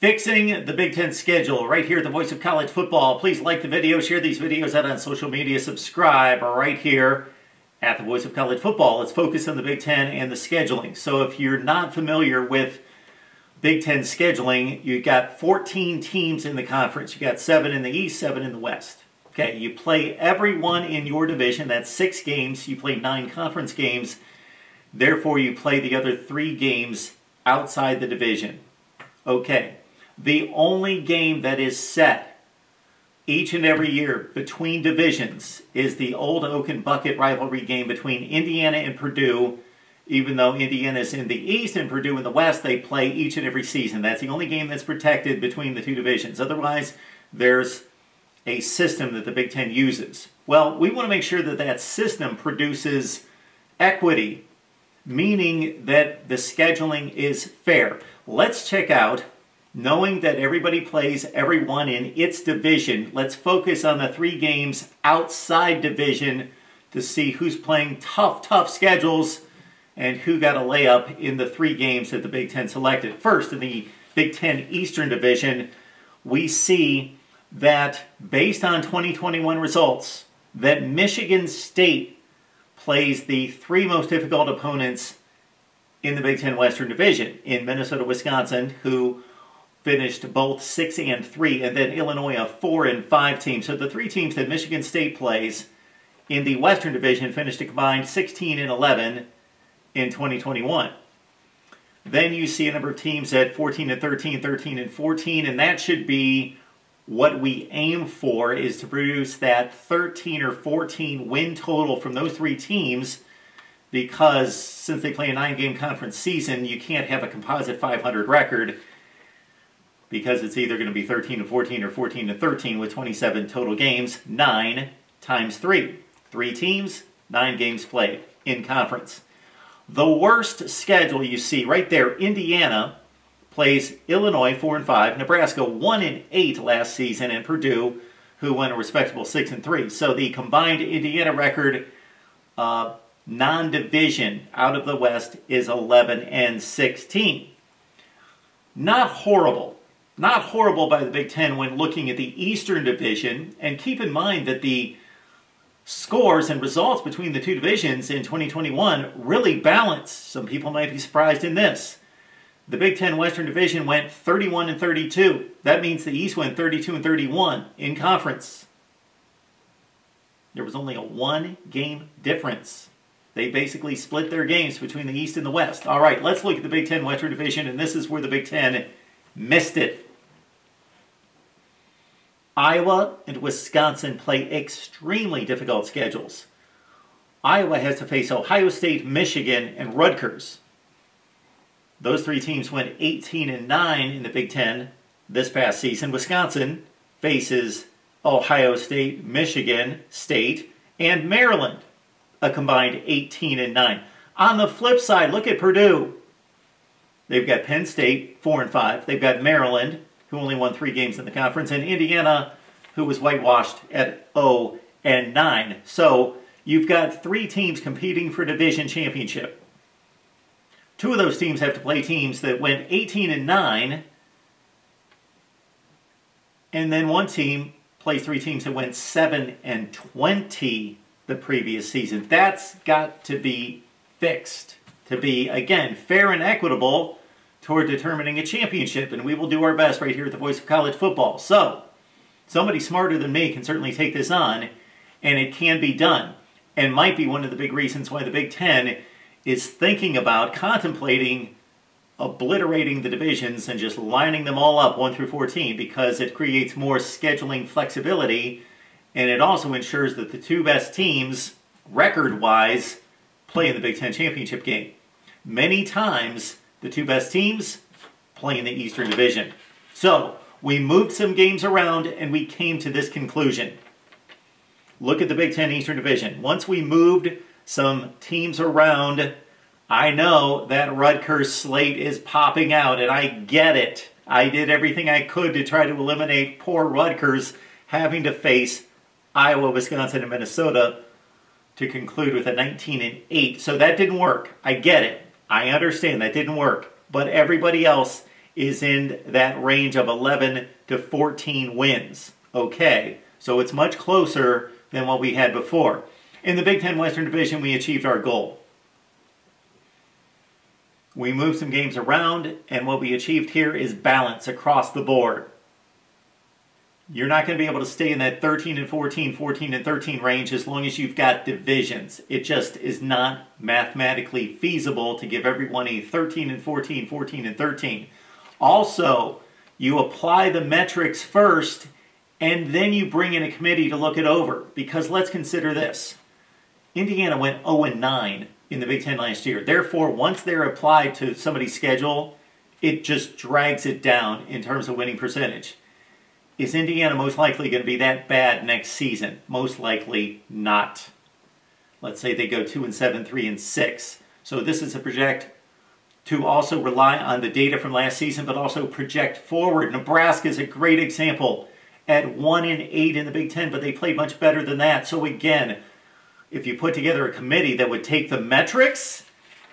Fixing the Big Ten schedule right here at the Voice of College Football. Please like the video, share these videos out on social media, subscribe right here at the Voice of College Football. Let's focus on the Big Ten and the scheduling. So if you're not familiar with Big Ten scheduling, you've got 14 teams in the conference. You got 7 in the East, 7 in the West. Okay, you play everyone in your division. That's 6 games. You play 9 conference games. Therefore, you play the other 3 games outside the division. Okay. The only game that is set each and every year between divisions is the Old Oak and Bucket rivalry game between Indiana and Purdue. Even though Indiana is in the East and Purdue in the West, they play each and every season. That's the only game that's protected between the 2 divisions. Otherwise, there's a system that the Big Ten uses. Well, we want to make sure that that system produces equity, meaning that the scheduling is fair. Let's check out, knowing that everybody plays everyone in its division, let's focus on the 3 games outside division to see who's playing tough schedules and who got a layup in the 3 games that the Big Ten selected. First, in the Big Ten Eastern Division, we see that based on 2021 results, that Michigan State plays the 3 most difficult opponents in the Big Ten Western Division, in Minnesota, Wisconsin, who finished both 6-3, and then Illinois, a 4-5 team. So the 3 teams that Michigan State plays in the Western Division finished a combined 16-11 in 2021. Then you see a number of teams at 14-13, 13-14, and that should be what we aim for, is to produce that 13 or 14 win total from those 3 teams, because since they play a 9-game conference season, you can't have a composite 500 record, because it's either going to be 13-14 or 14-13 with 27 total games. 9 times 3. 3 teams, 9 games played in conference. The worst schedule you see right there, Indiana plays Illinois 4-5, Nebraska 1-8 last season, and Purdue, who won a respectable 6-3. So the combined Indiana record, non-division out of the West, is 11-16. Not horrible. Not horrible by the Big Ten when looking at the Eastern Division, and keep in mind that the scores and results between the 2 divisions in 2021 really balanced. Some people might be surprised in this. The Big Ten Western Division went 31-32. That means the East went 32-31 in conference. There was only a 1-game difference. They basically split their games between the East and the West. All right, let's look at the Big Ten Western Division, and this is where the Big Ten missed it. Iowa and Wisconsin play extremely difficult schedules. Iowa has to face Ohio State, Michigan, and Rutgers. Those 3 teams went 18-9 in the Big Ten this past season. Wisconsin faces Ohio State, Michigan State, and Maryland, a combined 18-9. On the flip side, look at Purdue. They've got Penn State, 4-5. They've got Maryland, who only won 3 games in the conference, and Indiana, who was whitewashed at 0-9. So you've got 3 teams competing for division championship. 2 of those teams have to play teams that went 18-9, and then 1 team plays 3 teams that went 7-20 the previous season. That's got to be fixed to be, again, fair and equitable toward determining a championship, and we will do our best right here at the Voice of College Football. So, somebody smarter than me can certainly take this on, and it can be done, and might be one of the big reasons why the Big Ten is thinking about, contemplating obliterating the divisions and just lining them all up 1 through 14, because it creates more scheduling flexibility, and it also ensures that the 2 best teams, record-wise, play in the Big Ten championship game. Many times, the 2 best teams play in the Eastern Division. So, we moved some games around and we came to this conclusion. Look at the Big Ten Eastern Division. Once we moved some teams around, I know that Rutgers slate is popping out, and I get it. I did everything I could to try to eliminate poor Rutgers having to face Iowa, Wisconsin, and Minnesota to conclude with a 19-8. So that didn't work. I get it. I understand that didn't work. But everybody else is in that range of 11 to 14 wins. Okay, so it's much closer than what we had before. In the Big Ten Western Division, we achieved our goal. We moved some games around, and what we achieved here is balance across the board. You're not going to be able to stay in that 13 and 14, 14 and 13 range as long as you've got divisions. It just is not mathematically feasible to give everyone a 13 and 14, 14 and 13. Also, you apply the metrics first, and then you bring in a committee to look it over. Because let's consider this. Indiana went 0-9 in the Big Ten last year. Therefore, once they're applied to somebody's schedule, it just drags it down in terms of winning percentage. Is Indiana most likely going to be that bad next season? Most likely not. Let's say they go 2-7, 3-6. So this is a project to also rely on the data from last season, but also project forward. Nebraska is a great example at 1-8 in the Big Ten, but they played much better than that. So again, if you put together a committee that would take the metrics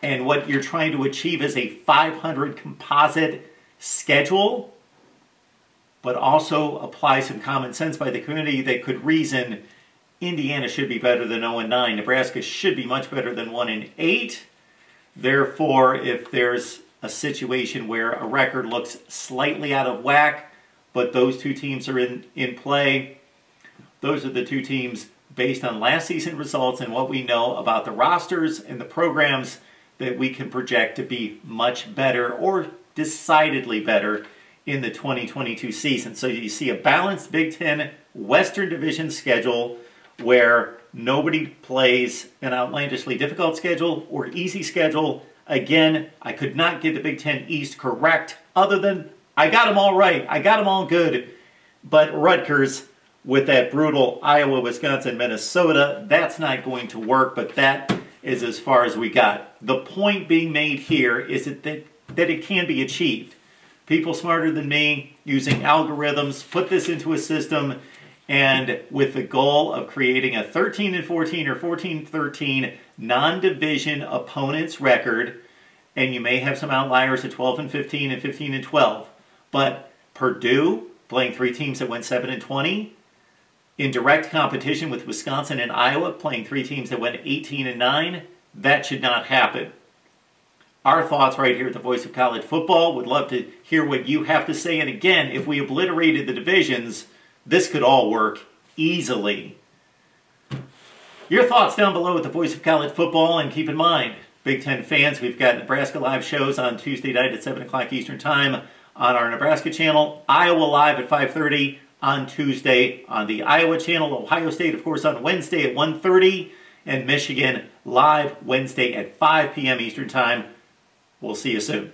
and what you're trying to achieve is a 500 composite schedule, but also apply some common sense by the community that could reason Indiana should be better than 0-9. Nebraska should be much better than 1-8. Therefore, if there's a situation where a record looks slightly out of whack, but those two teams are in play, those are the two teams based on last season results and what we know about the rosters and the programs that we can project to be much better or decidedly better in the 2022 season. So you see a balanced Big Ten Western Division schedule where nobody plays an outlandishly difficult schedule or easy schedule. Again, I could not get the Big Ten East correct other than I got them all right. I got them all good. But Rutgers with that brutal Iowa, Wisconsin, Minnesota, that's not going to work, but that is as far as we got. The point being made here is that it can be achieved. People smarter than me using algorithms put this into a system, and with the goal of creating a 13 and 14 or 14-13 non-division opponent's record, and you may have some outliers at 12 and 15 and 15 and 12. But Purdue playing three teams that went 7 and 20, in direct competition with Wisconsin and Iowa playing three teams that went 18 and 9, that should not happen. Our thoughts right here at the Voice of College Football. Would love to hear what you have to say. And again, if we obliterated the divisions, this could all work easily. Your thoughts down below at the Voice of College Football. And keep in mind, Big Ten fans, we've got Nebraska Live shows on Tuesday night at 7 o'clock Eastern Time on our Nebraska channel. Iowa Live at 5:30 on Tuesday on the Iowa channel. Ohio State, of course, on Wednesday at 1:30. And Michigan Live Wednesday at 5 p.m. Eastern Time. We'll see you soon.